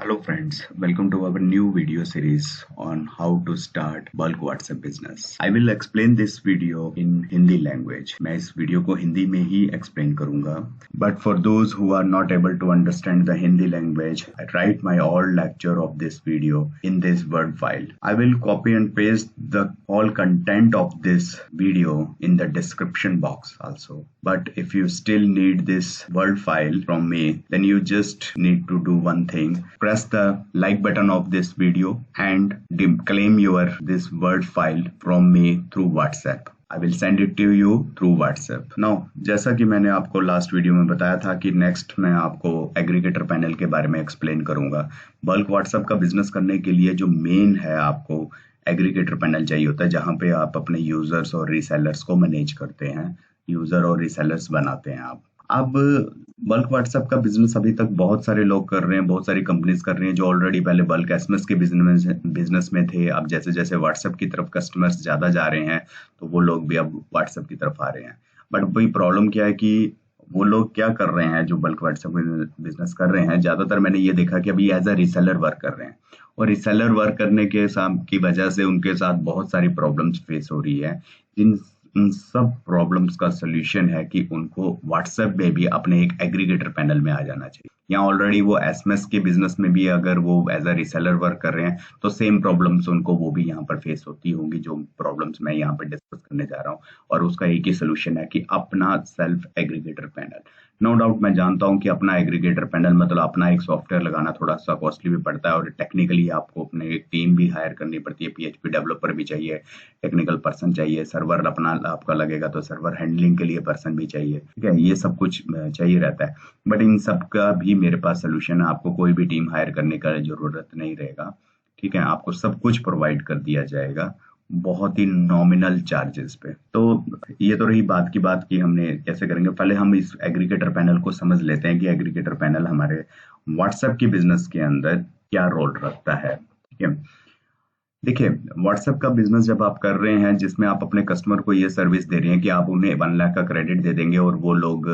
Hello friends, welcome to our new video series on how to start bulk WhatsApp business. I will explain this video in Hindi language. मैं इस video को हिंदी में ही explain करूंगा. But for those who are not able to understand the Hindi language, I write my all lecture of this video in this Word file. I will copy and paste the all content of this video in the description box also. But if you still need this Word file from me, then you just need to do one thing. Press the like button of this video and claim your this Word file from me through WhatsApp. I will send it to you through WhatsApp. Now, जैसा कि मैंने आपको last video में बताया था कि next मैं आपको एग्रीगेटर पैनल के बारे में एक्सप्लेन करूंगा. बल्क व्हाट्सएप का बिजनेस करने के लिए जो मेन है आपको एग्रीगेटर पैनल चाहिए होता है, जहां पे आप अपने यूजर्स और रीसेलर्स को मैनेज करते हैं, यूजर और रीसेलर्स बनाते हैं आप. अब बल्क व्हाट्सएप का बिजनेस अभी तक बहुत सारे लोग कर रहे हैं, बहुत सारी कंपनीज कर रही हैं जो ऑलरेडी पहले बल्क एसएमएस के बिजनेस में थे. अब जैसे जैसे व्हाट्सएप की तरफ कस्टमर्स ज्यादा जा रहे हैं तो वो लोग भी अब व्हाट्सएप की तरफ आ रहे हैं. बट वही प्रॉब्लम क्या है कि वो लोग क्या कर रहे हैं जो बल्क व्हाट्सएप बिजनेस कर रहे हैं, ज्यादातर मैंने ये देखा कि अभी एज अ रीसेलर वर्क कर रहे हैं. और रीसेलर वर्क करने के की वजह से उनके साथ बहुत सारी प्रॉब्लम्स फेस हो रही है. इन सब प्रॉब्लम्स का सोल्यूशन है कि उनको व्हाट्सएप में भी अपने एक एग्रीगेटर पैनल में आ जाना चाहिए. यहाँ ऑलरेडी वो एसएमएस के बिजनेस में भी अगर वो एज अ रीसेलर वर्क कर रहे हैं तो सेम प्रॉब्लम्स उनको वो भी यहाँ पर फेस होती होंगी जो प्रॉब्लम्स मैं यहाँ पर डिस्कस करने जा रहा हूँ. और उसका एक ही सोल्यूशन है कि अपना self aggregator panel. No doubt मैं जानता हूँ कि अपना एग्रीगेटर पैनल मतलब अपना एक सॉफ्टवेयर लगाना थोड़ा सा कॉस्टली भी पड़ता है और टेक्निकली आपको अपने एक टीम भी हायर करनी पड़ती है. पीएचपी डेवलपर भी चाहिए, टेक्निकल पर्सन चाहिए, सर्वर अपना आपका लगेगा तो सर्वर हैंडलिंग के लिए पर्सन भी चाहिए. ठीक है, ये सब कुछ चाहिए रहता है. बट इन सब का भी मेरे पास सोल्यूशन है. आपको कोई भी टीम हायर करने का जरूरत नहीं रहेगा. ठीक है, आपको सब कुछ प्रोवाइड कर दिया जाएगा बहुत ही नॉमिनल चार्जेस पे. तो ये तो रही बात की हमने कैसे करेंगे. पहले हम इस एग्रीगेटर पैनल को समझ लेते हैं कि एग्रीगेटर पैनल हमारे व्हाट्सएप की बिजनेस के अंदर क्या रोल रखता है. ठीक है, देखिए व्हाट्सएप का बिजनेस जब आप कर रहे हैं जिसमें आप अपने कस्टमर को ये सर्विस दे रहे हैं कि आप उन्हें 1 लाख का क्रेडिट दे देंगे और वो लोग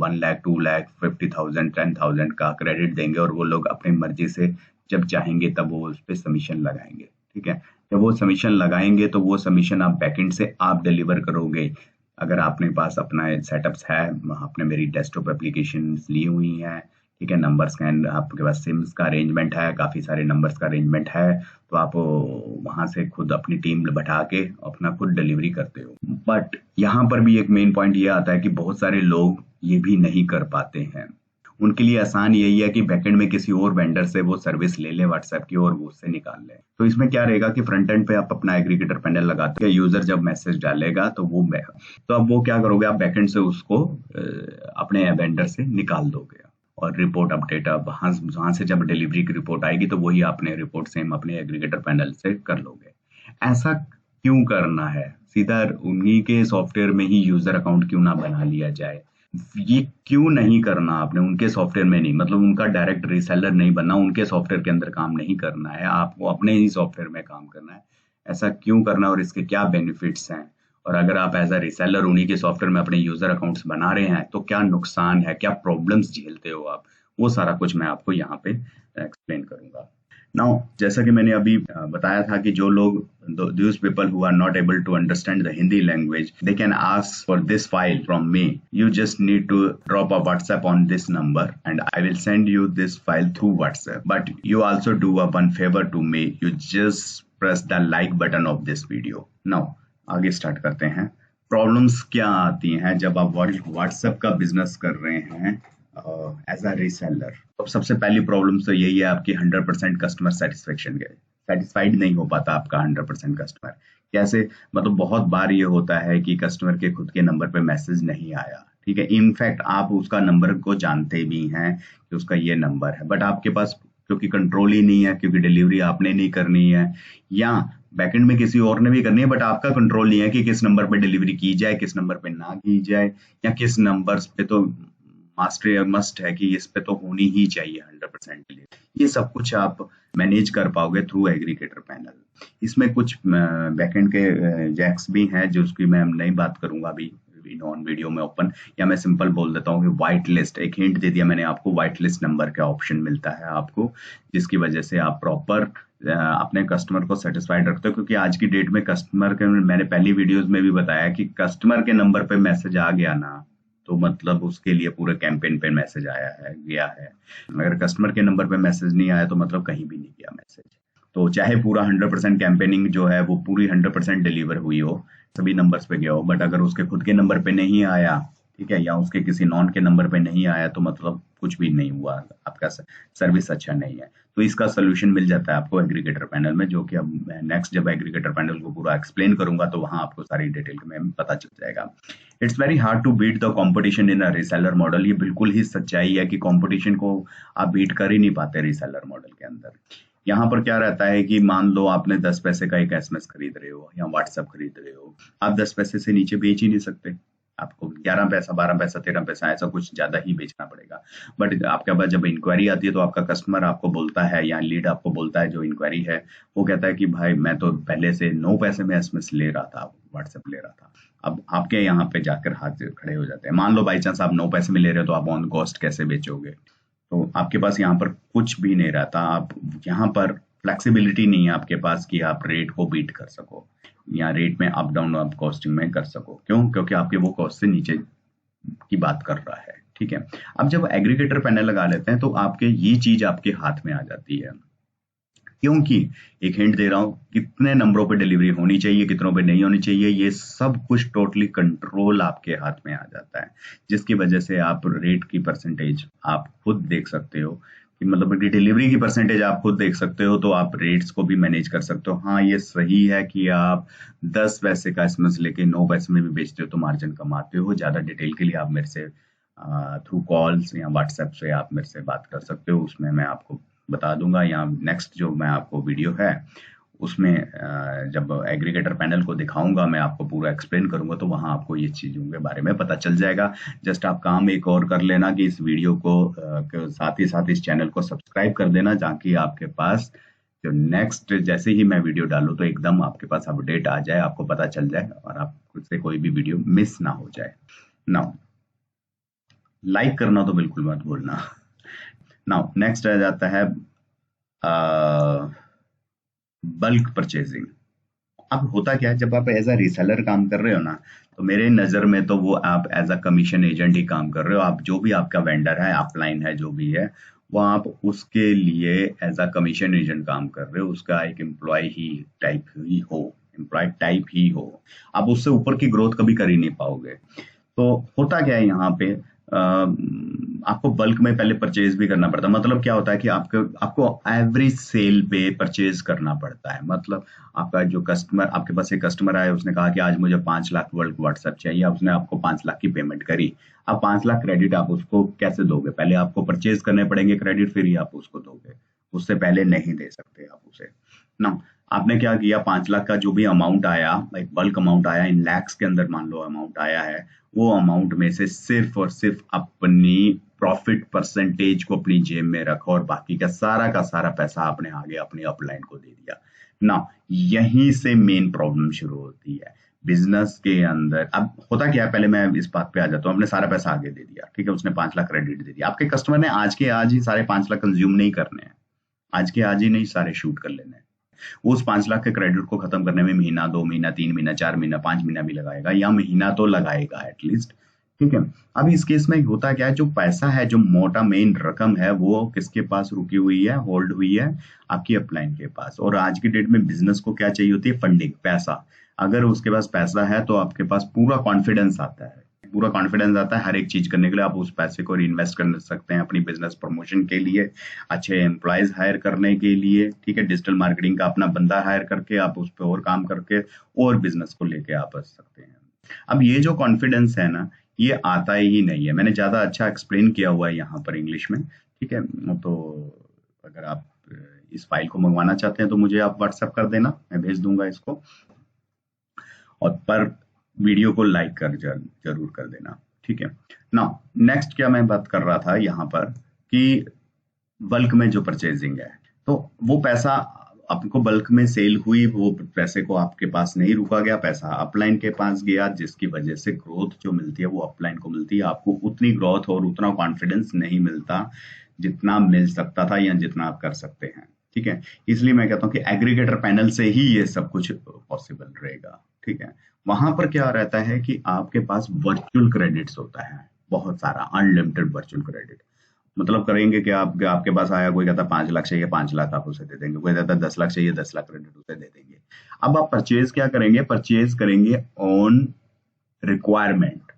1 लाख 2 लाख 50,000 10,000 का क्रेडिट देंगे और वो लोग अपनी मर्जी से जब चाहेंगे तब वो उस पर सबमिशन लगाएंगे. ठीक है, जब वो सबमिशन लगाएंगे तो वो सबमिशन आप बैकएंड से आप डिलीवर करोगे. अगर आपने पास अपना सेटअप्स है, आपने मेरी डेस्कटॉप एप्लीकेशन ली हुई है, ठीक है, नंबर्स का आपके पास सिम्स का अरेंजमेंट है, काफी सारे नंबर्स का अरेंजमेंट है, तो आप वहां से खुद अपनी टीम बैठा के अपना खुद डिलीवरी करते हो. बट यहाँ पर भी एक मेन पॉइंट ये आता है कि बहुत सारे लोग ये भी नहीं कर पाते हैं. उनके लिए आसान यही है कि बैकएंड में किसी और वेंडर से वो सर्विस ले ले व्हाट्सएप की और वो उससे निकाल ले. तो इसमें क्या रहेगा कि फ्रंट एंड पे आप अपना एग्रीगेटर पैनल लगाते हैं, यूजर जब मैसेज डालेगा तो अब वो क्या करोगे, आप बैकएंड से उसको अपने वेंडर से निकाल दोगे और रिपोर्ट अपडेट अब वहां से जब डिलीवरी की रिपोर्ट आएगी तो वही आपने रिपोर्ट सेम अपने एग्रीगेटर पैनल से कर लोगे. ऐसा क्यों करना है, सीधा उन्हीं के सॉफ्टवेयर में ही यूजर अकाउंट क्यों ना बना लिया जाए. ये क्यों नहीं करना आपने उनके सॉफ्टवेयर में, नहीं मतलब उनका डायरेक्ट रीसेलर नहीं बनना, उनके सॉफ्टवेयर के अंदर काम नहीं करना है, आपको अपने ही सॉफ्टवेयर में काम करना है. ऐसा क्यों करना और इसके क्या बेनिफिट्स हैं, और अगर आप एज अ रीसेलर उन्हीं के सॉफ्टवेयर में अपने यूजर अकाउंट्स बना रहे हैं तो क्या नुकसान है, क्या प्रॉब्लम्स झेलते हो आप, वो सारा कुछ मैं आपको यहाँ पे एक्सप्लेन करूंगा. नाउ जैसा कि मैंने अभी बताया था कि जो लोग those people who are not able to understand the Hindi language, they can ask for this file from me. You just need to drop a WhatsApp on this number and I will send you this file through WhatsApp. But you also do one favor to me. You just press the like button of this video. Now आगे start करते हैं. Problems क्या आती हैं जब आप WhatsApp का business कर रहे हैं एज अ रीसेलर. तो सबसे पहली प्रॉब्लम तो यही है आपकी 100% कस्टमर सेटिस्फेक्शन. सेटिस्फाइड नहीं हो पाता आपका 100% कस्टमर. कैसे, मतलब बहुत बार ये होता है कि कस्टमर के खुद के नंबर पे मैसेज नहीं आया. ठीक है, इनफैक्ट आप उसका नंबर को जानते भी हैं कि उसका ये नंबर है, बट आपके पास क्योंकि कंट्रोल ही नहीं है, क्योंकि डिलीवरी आपने नहीं करनी है या बैकएंड में किसी और ने भी करनी है, बट आपका कंट्रोल नहीं है कि किस नंबर पे डिलीवरी की जाए, किस नंबर पे ना की जाए, या किस नंबर पे तो मस्ट है कि इस पे तो होनी ही चाहिए 100% के लिए. ये सब कुछ आप मैनेज कर पाओगे थ्रू एग्रीगेटर पैनल. इसमें कुछ बैकएंड के जैक्स भी हैं जो उसकी मैं नहीं बात करूंगा अभी बीन ऑन वीडियो में ओपन, या मैं सिंपल बोल देता हूँ कि व्हाइट लिस्ट, एक हिंट दे दिया मैंने आपको, व्हाइट लिस्ट नंबर का ऑप्शन मिलता है आपको, जिसकी वजह से आप प्रॉपर अपने कस्टमर को सेटिस्फाइड रखते हो। क्योंकि आज की डेट में कस्टमर के, मैंने पहली वीडियोस में भी बताया कि कस्टमर के नंबर पे मैसेज आ गया ना, तो मतलब उसके लिए पूरे कैंपेन पे मैसेज आया है, गया है। अगर कस्टमर के नंबर पे मैसेज नहीं आया तो मतलब कहीं भी नहीं गया मैसेज। तो चाहे पूरा 100% कैंपेनिंग जो है वो पूरी 100% डिलीवर हुई हो, सभी नंबर्स पे गया हो, बट अगर उसके खुद के नंबर पे नहीं आया, ठीक है, या उसके किसी नॉन के नंबर पे नहीं आया, तो मतलब कुछ भी नहीं हुआ, आपका सर्विस अच्छा नहीं है। तो इसका सोल्यूशन मिल जाता है आपको एग्रीगेटर पैनल में, जो कि अब मैं नेक्स्ट जब एग्रीगेटर पैनल को पूरा एक्सप्लेन करूंगा तो वहां आपको सारी डिटेल में पता चल जाएगा। It's very hard to beat the competition in a reseller model. ये बिल्कुल ही सच्चाई है कि कंपटीशन को आप बीट कर ही नहीं पाते रीसेलर मॉडल के अंदर। यहाँ पर क्या रहता है कि मान लो आपने 10 पैसे का एक एसएमएस खरीद रहे हो या व्हाट्सएप खरीद रहे हो, आप 10 पैसे से नीचे बेच ही नहीं सकते, आपको 11 पैसा, 12 पैसा, 13 पैसा ऐसा कुछ ज्यादा ही बेचना पड़ेगा। बट आपके पास जब इंक्वायरी आती है तो आपका कस्टमर आपको बोलता है, या लीड आपको बोलता है, जो इंक्वायरी है वो कहता है कि भाई मैं तो पहले से 9 पैसे में एसएमएस ले रहा था, व्हाट्सएप ले रहा था। अब आपके यहाँ पे जाकर हाथ खड़े हो जाते हैं। मान लो बाई चांस आप 9 पैसे में ले रहे हो, तो आप ऑन कॉस्ट कैसे बेचोगे? तो आपके पास यहाँ पर कुछ भी नहीं रहता। आप यहाँ पर फ्लेक्सिबिलिटी नहीं है आपके पास कि आप रेट को बीट कर सको, या रेट में अप डाउन आप कॉस्टिंग में कर सको। क्यों? क्योंकि आपके वो कॉस्ट से नीचे की बात कर रहा है, ठीक है। अब जब एग्रीगेटर पैनल लगा लेते हैं तो आपके ये चीज आपके हाथ में आ जाती है, क्योंकि एक हिंट दे रहा हूं, कितने नंबरों पे डिलीवरी होनी चाहिए, कितनों पे नहीं होनी चाहिए, ये सब कुछ टोटली कंट्रोल आपके हाथ में आ जाता है, जिसकी वजह से आप रेट की परसेंटेज आप खुद देख सकते हो, कि मतलब डिलीवरी की परसेंटेज आप खुद देख सकते हो, तो आप रेट्स को भी मैनेज कर सकते हो। हाँ, ये सही है कि आप 10 पैसे का एसएमएस लेके 9 पैसे में भी बेचते हो तो मार्जिन कमाते हो। ज्यादा डिटेल के लिए आप मेरे से थ्रू कॉल्स या व्हाट्सएप से आप मेरे से बात कर सकते हो, उसमें मैं आपको बता दूंगा, या नेक्स्ट जो मैं आपको वीडियो है उसमें जब एग्रीगेटर पैनल को दिखाऊंगा, मैं आपको पूरा एक्सप्लेन करूंगा, तो वहां आपको ये चीजों के बारे में पता चल जाएगा। जस्ट आप काम एक और कर लेना कि इस वीडियो को साथ ही साथ इस चैनल को सब्सक्राइब कर देना, ताकि आपके पास जो नेक्स्ट जैसे ही मैं वीडियो डालूं तो एकदम आपके पास अपडेट आ जाए, आपको पता चल जाए और आपसे कोई भी वीडियो मिस ना हो जाए। नाउ लाइक करना तो बिल्कुल मत भूलना। नाउ नेक्स्ट आ जाता है बल्क परचेजिंग। अब होता क्या है, जब आप एज अ रीसेलर काम कर रहे हो ना, तो मेरे नजर में तो वो आप एज अ कमीशन एजेंट ही काम कर रहे हो। आप जो भी आपका वेंडर है, अपलाइन है, जो भी है, वो आप उसके लिए एज अ कमीशन एजेंट काम कर रहे हो, उसका एक एम्प्लॉय ही टाइप ही हो, एम्प्लॉय टाइप ही हो। आप उससे ऊपर की ग्रोथ कभी कर ही नहीं पाओगे। तो होता क्या है यहाँ पे, आपको बल्क में पहले परचेज भी करना पड़ता है। मतलब क्या होता है कि आपको एवरी सेल पे परचेज करना पड़ता है। मतलब आपका जो कस्टमर, आपके पास एक कस्टमर आया, उसने कहा कि आज मुझे 5 लाख वर्ल्ड व्हाट्सएप चाहिए, उसने आपको 5 लाख की पेमेंट करी। अब 5 लाख क्रेडिट आप उसको कैसे दोगे? पहले आपको परचेज करने पड़ेंगे क्रेडिट, फिर ही आप उसको दोगे, उससे पहले नहीं दे सकते आप उसे ना। आपने क्या किया, 5 लाख का जो भी अमाउंट आया, एक बल्क अमाउंट आया, इन लैक्स के अंदर मान लो अमाउंट आया है, वो अमाउंट में से सिर्फ और सिर्फ अपनी प्रॉफिट परसेंटेज को अपनी जेब में रखो, और बाकी का सारा पैसा आपने आगे अपनी अपलाइन को दे दिया ना। यहीं से मेन प्रॉब्लम शुरू होती है बिजनेस के अंदर। अब होता क्या है, पहले मैं इस बात पे आ जाता हूँ। आपने सारा पैसा आगे दे दिया, ठीक है, उसने 5 लाख क्रेडिट दे दिया। आपके कस्टमर ने आज के आज ही सारे 5 लाख कंज्यूम नहीं करने हैं, आज के आज ही नहीं सारे शूट कर लेने हैं। उस 5 लाख के क्रेडिट को खत्म करने में महीना, 2 महीना, 3 महीना, 4 महीना, 5 महीना भी लगाएगा, या महीना तो लगाएगा एटलीस्ट, ठीक है। अब इस केस में होता क्या है, जो पैसा है, जो मोटा मेन रकम है, वो किसके पास रुकी हुई है, होल्ड हुई है? आपकी अपलाइन के पास। और आज की डेट में बिजनेस को क्या चाहिए होती है? फंडिंग, पैसा। अगर उसके पास पैसा है तो आपके पास पूरा कॉन्फिडेंस आता है, पूरा कॉन्फिडेंस आता है हर एक चीज करने के लिए। आप उस पैसे को इन्वेस्ट कर सकते हैं अपनी बिजनेस प्रमोशन के लिए, अच्छे एम्प्लॉयज हायर करने के लिए, ठीक है, डिजिटल मार्केटिंग का अपना बंदा हायर करके आप उस पर और काम करके और बिजनेस को लेके आप बढ़ सकते हैं। अब ये जो कॉन्फिडेंस है ना, ये आता ही नहीं है। मैंने ज्यादा अच्छा एक्सप्लेन किया हुआ है यहाँ पर इंग्लिश में, ठीक है। तो अगर आप इस फाइल को मंगवाना चाहते हैं तो मुझे आप व्हाट्सएप कर देना, मैं भेज दूंगा इसको। और पर वीडियो को लाइक कर जरूर कर देना, ठीक है ना। नेक्स्ट क्या मैं बात कर रहा था यहाँ पर कि बल्क में जो परचेजिंग है, तो वो पैसा आपको बल्क में सेल हुई, वो पैसे को आपके पास नहीं रुका गया, पैसा अपलाइन के पास गया, जिसकी वजह से ग्रोथ जो मिलती है वो अपलाइन को मिलती है। आपको उतनी ग्रोथ और उतना कॉन्फिडेंस नहीं मिलता जितना मिल सकता था या जितना आप कर सकते हैं। ठीक है, इसलिए मैं कहता हूँ कि एग्रीगेटर पैनल से ही ये सब कुछ पॉसिबल रहेगा। ठीक है, वहां पर क्या रहता है कि आपके पास वर्चुअल क्रेडिट्स होता है, बहुत सारा अनलिमिटेड वर्चुअल क्रेडिट। मतलब करेंगे कि आप आपके पास आया, कोई कहता 5 लाख चाहिए, 5 लाख आप उसे दे देंगे, कोई कहता 10 लाख चाहिए, 10 लाख क्रेडिट उसे दे देंगे। अब आप परचेज क्या करेंगे, परचेज करेंगे ऑन रिक्वायरमेंट।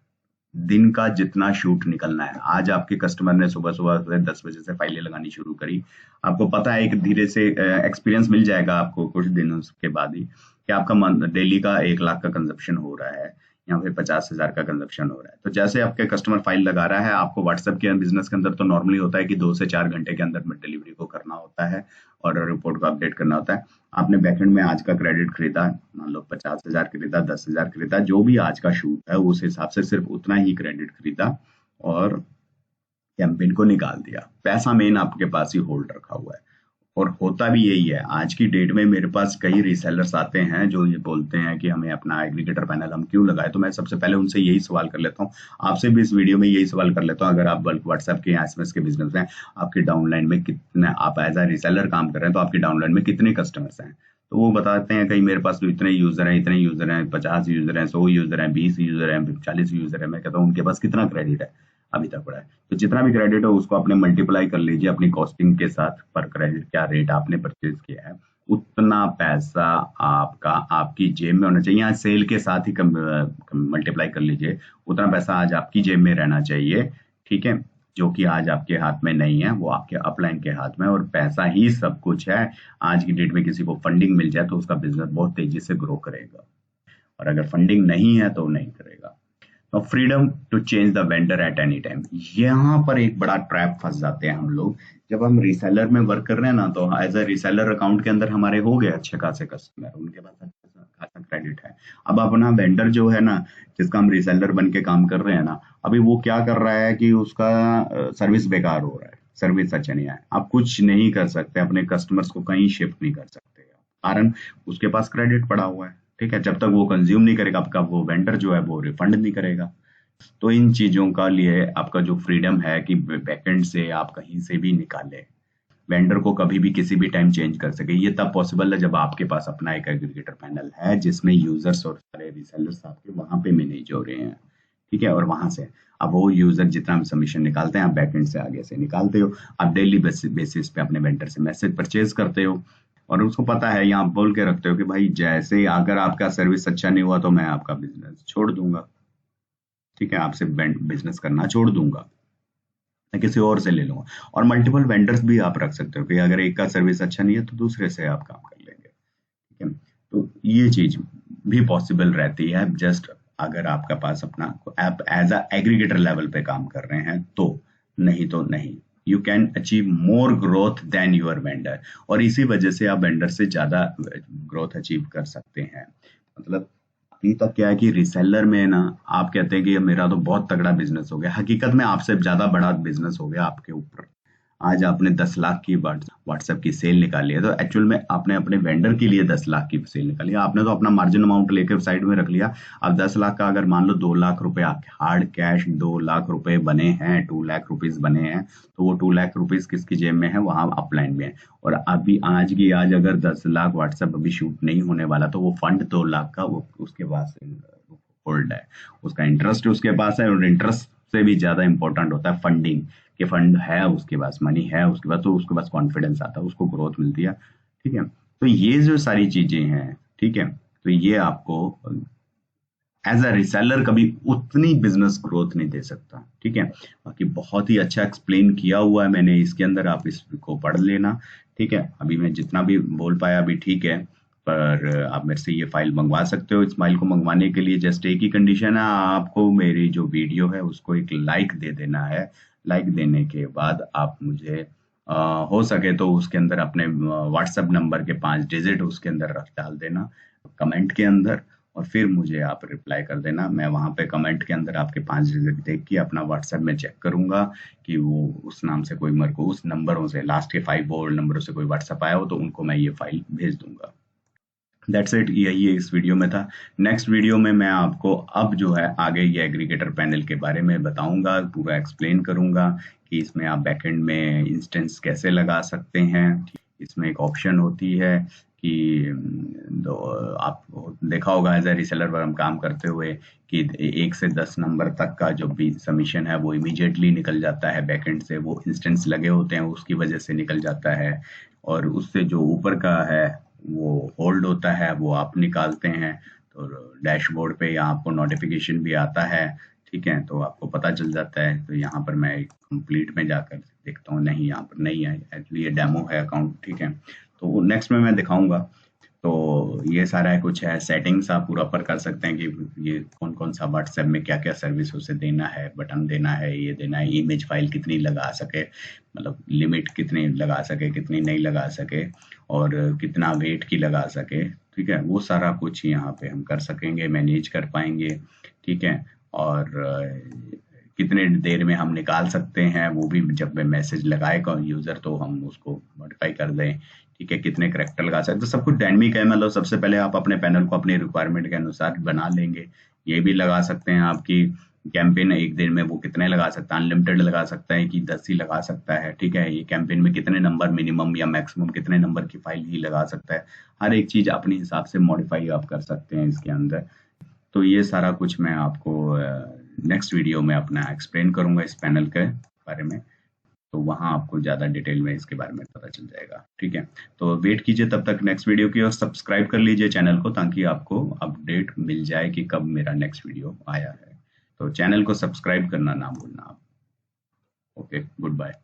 दिन का जितना शूट निकलना है, आज आपके कस्टमर ने सुबह सुबह 10 बजे से फाइलें लगानी शुरू करी, आपको पता है एक धीरे से एक्सपीरियंस मिल जाएगा आपको कुछ दिनों के बाद ही कि आपका डेली का 1 लाख का कंजप्शन हो रहा है या फिर 50,000 का कंजप्शन हो रहा है। तो जैसे आपके कस्टमर फाइल लगा रहा है, आपको व्हाट्सएप के बिजनेस के अंदर तो नॉर्मली होता है कि 2 से 4 घंटे के अंदर डिलीवरी को करना होता है और रिपोर्ट को अपडेट करना होता है। आपने बैकएंड में आज का क्रेडिट खरीदा, मान लो 50,000 खरीदा, 10,000 खरीदा, जो भी आज का शूट है उस हिसाब से सिर्फ उतना ही क्रेडिट खरीदा और कैंपेन को निकाल दिया। पैसा मेन आपके पास ही होल्ड रखा हुआ है। और होता भी यही है। आज की डेट में मेरे पास कई रीसेलर्स आते हैं जो ये बोलते हैं कि हमें अपना एग्रीगेटर पैनल हम क्यों लगाए। तो मैं सबसे पहले उनसे यही सवाल कर लेता हूँ, आपसे भी इस वीडियो में यही सवाल कर लेता हूँ, अगर आप बल्क व्हाट्सएप के या एसएमएस के बिजनेस में, आपके डाउनलाइन में कितने, आप एज ए रीसेलर काम कर रहे हैं, तो आपके डाउनलाइन में कितने कस्टमर्स हैं। तो वो बताते हैं कहीं मेरे पास तो इतने यूजर हैं, इतने यूजर हैं, 50 यूजर हैं, 100 यूजर हैं, 20 यूजर हैं, 40 यूजर है। मैं कहता हूँ उनके पास कितना क्रेडिट है अभी तक पड़ा है। तो जितना भी क्रेडिट है उसको अपने मल्टीप्लाई कर लीजिए अपनी कॉस्टिंग के साथ, पर क्रेडिट क्या रेट आपने परचेज किया है उतना पैसा आपका आपकी जेब में होना चाहिए। यहाँ सेल के साथ ही मल्टीप्लाई कर लीजिए, उतना पैसा आज आपकी जेब में रहना चाहिए। ठीक है, जो कि आज आपके हाथ में नहीं है, वो आपके अपलाइन के हाथ में, और पैसा ही सब कुछ है। आज की डेट में किसी को फंडिंग मिल जाए तो उसका बिजनेस बहुत तेजी से ग्रो करेगा, और अगर फंडिंग नहीं है तो नहीं करेगा। तो freedom to change the vendor at any time, यहाँ पर एक बड़ा ट्रैप फंस जाते हैं हम लोग। जब हम रीसेलर में वर्क कर रहे हैं ना, तो एज अ रीसेलर अकाउंट के अंदर हमारे हो गए अच्छे खासे कस्टमर, उनके पास अच्छा खासा क्रेडिट है। अब अपना वेंडर जो है ना, जिसका हम रीसेलर बन के काम कर रहे हैं ना, अभी वो क्या कर रहा है कि उसका सर्विस बेकार हो रहा है, सर्विस अच्छा नहीं है। आप कुछ नहीं कर सकते, अपने कस्टमर्स को कहीं शिफ्ट नहीं कर सकते, कारण उसके पास क्रेडिट पड़ा हुआ है। ठीक है, जब तक वो कंज्यूम नहीं करेगा आपका, वो वेंडर जो है वो रिफंड नहीं करेगा। तो इन चीजों का लिए आपका जो फ्रीडम है कि बैकएंड से आप कहीं से भी निकाले, वेंडर को कभी भी किसी भी टाइम चेंज कर सके, ये तब पॉसिबल है जब आपके पास अपना एक एग्रीगेटर पैनल है जिसमें यूजर्स और सारे रिसेलर्स आपके वहां पे मैनेज हो रहे हैं। ठीक है, और वहां से अब वो यूजर जितना हम सबमिशन निकालते हैं, आप बैकएंड से आगे से निकालते हो, आप डेली बेसिस पे अपने वेंडर से मैसेज परचेज करते हो, और उसको पता है, यहाँ बोल के रखते हो कि भाई जैसे अगर आपका सर्विस अच्छा नहीं हुआ तो मैं आपका बिजनेस छोड़ दूंगा। ठीक है, आपसे बिजनेस करना छोड़ दूंगा, मैं किसी और से ले लूंगा। और मल्टीपल वेंडर्स भी आप रख सकते हो कि अगर एक का सर्विस अच्छा नहीं है तो दूसरे से आप काम कर लेंगे। ठीक है, तो ये चीज भी पॉसिबल रहती है, जस्ट अगर आपका पास अपना आप एज अ एग्रीगेटर लेवल पे काम कर रहे हैं तो, नहीं तो नहीं। You can achieve more growth than your vendor, और इसी वजह से आप वेंडर से ज्यादा ग्रोथ अचीव कर सकते हैं। मतलब अभी तक क्या है कि रिसेलर में ना, आप कहते हैं कि ये मेरा तो बहुत तगड़ा बिजनेस हो गया, हकीकत में आपसे ज्यादा बड़ा बिजनेस हो गया आपके ऊपर। आज आपने 10 लाख की व्हाट्सएप की सेल निकाली है, तो एक्चुअल में आपने अपने वेंडर के लिए 10 लाख की सेल निकाली है। आपने तो अपना मार्जिन अमाउंट लेकर साइड में रख लिया। अब 10 लाख का अगर मान लो 2 लाख रुपए हार्ड कैश 2 लाख रुपए बने हैं, 2 लाख रुपीज बने हैं, तो वो 2 लाख रुपीज किसकी जेब में है, वहां अपलाइन में है। और अभी आज की आज अगर 10 लाख व्हाट्सएप अभी शूट नहीं होने वाला, तो वो फंड 2 लाख का वो उसके पास होल्ड है, उसका इंटरेस्ट उसके पास है, और इंटरेस्ट से भी ज्यादा इंपॉर्टेंट होता है फंडिंग, कि फंड है उसके पास, मनी है उसके पास, तो उसके पास कॉन्फिडेंस आता है, उसको ग्रोथ मिलती है। ठीक है, तो ये जो सारी चीजें हैं, ठीक है, तो ये आपको एज अ रिसेलर कभी उतनी बिजनेस ग्रोथ नहीं दे सकता। ठीक है, बाकी बहुत ही अच्छा एक्सप्लेन किया हुआ है मैंने इसके अंदर, आप इसको पढ़ लेना। ठीक है, अभी मैं जितना भी बोल पाया अभी ठीक है, पर आप मेरे से ये फाइल मंगवा सकते हो। इस फाइल को मंगवाने के लिए जस्ट एक ही कंडीशन है, आपको मेरी जो वीडियो है उसको एक लाइक दे देना है। लाइक देने के बाद आप मुझे हो सके तो उसके अंदर अपने व्हाट्सएप नंबर के 5 डिजिट उसके अंदर रख डाल देना कमेंट के अंदर, और फिर मुझे आप रिप्लाई कर देना। मैं वहां पे कमेंट के अंदर आपके 5 डिजिट देख के अपना व्हाट्सएप में चेक करूंगा कि वो उस नाम से कोई मेरे को उस नंबरों से लास्ट के 5 बोल्ड नंबरों से कोई व्हाट्सएप आया हो तो उनको मैं ये फाइल भेज दूंगा। दैट्स इट, यही है इस वीडियो में था। नेक्स्ट वीडियो में मैं आपको अब जो है आगे ये एग्रीगेटर पैनल के बारे में बताऊंगा, पूरा एक्सप्लेन करूंगा कि इसमें आप बैकएंड में इंस्टेंस कैसे लगा सकते हैं। इसमें एक ऑप्शन होती है कि आप देखा होगा एज ए रिसेलर पर हम काम करते हुए कि 1 से 10 नंबर तक का जो भी सबमिशन है वो इमीडिएटली निकल जाता है बैकएंड से, वो इंस्टेंस लगे होते हैं उसकी वजह से निकल जाता है। और उससे जो ऊपर का है वो होल्ड होता है, वो आप निकालते हैं तो डैशबोर्ड पे या आपको नोटिफिकेशन भी आता है, ठीक है, तो आपको पता चल जाता है। तो यहाँ पर मैं कंप्लीट में जाकर देखता हूँ, नहीं यहाँ पर नहीं है, एक्चुअली ये डेमो है अकाउंट, ठीक है, तो नेक्स्ट में मैं दिखाऊंगा। तो ये सारा है, कुछ है सेटिंग्स आप पूरा पर कर सकते हैं कि ये कौन कौन सा व्हाट्सएप में क्या क्या सर्विस उसे देना है, बटन देना है, ये देना है, इमेज फाइल कितनी लगा सके, मतलब लिमिट कितनी लगा सके कितनी नहीं लगा सके, और कितना वेट की लगा सके, ठीक है, वो सारा कुछ यहाँ पे हम कर सकेंगे, मैनेज कर पाएंगे, ठीक है। और कितने देर में हम निकाल सकते हैं वो भी, जब मैसेज लगाएगा यूजर तो हम उसको मॉडिफाई कर दें, ठीक है, कितने करेक्टर लगा सकते, तो सब कुछ डायनेमिक है। मतलब सबसे पहले आप अपने पैनल को अपनी रिक्वायरमेंट के अनुसार बना लेंगे। ये भी लगा सकते हैं आपकी कैंपेन एक दिन में वो कितने लगा सकता है, अनलिमिटेड लगा सकता है कि 10 ही लगा सकता है, ठीक है, ये कैंपेन में कितने नंबर मिनिमम या मैक्सिमम कितने नंबर की फाइल ही लगा सकता है, हर एक चीज अपने हिसाब से मॉडिफाई आप कर सकते हैं इसके अंदर। तो ये सारा कुछ मैं आपको नेक्स्ट वीडियो में अपना एक्सप्लेन करूंगा इस पैनल के बारे में, तो वहां आपको ज्यादा डिटेल में इसके बारे में पता चल जाएगा, ठीक है। तो वेट कीजिए तब तक नेक्स्ट वीडियो की, और सब्सक्राइब कर लीजिए चैनल को ताकि आपको अपडेट मिल जाए कि कब मेरा नेक्स्ट वीडियो आया है। तो चैनल को सब्सक्राइब करना ना भूलना आप। Okay, good bye.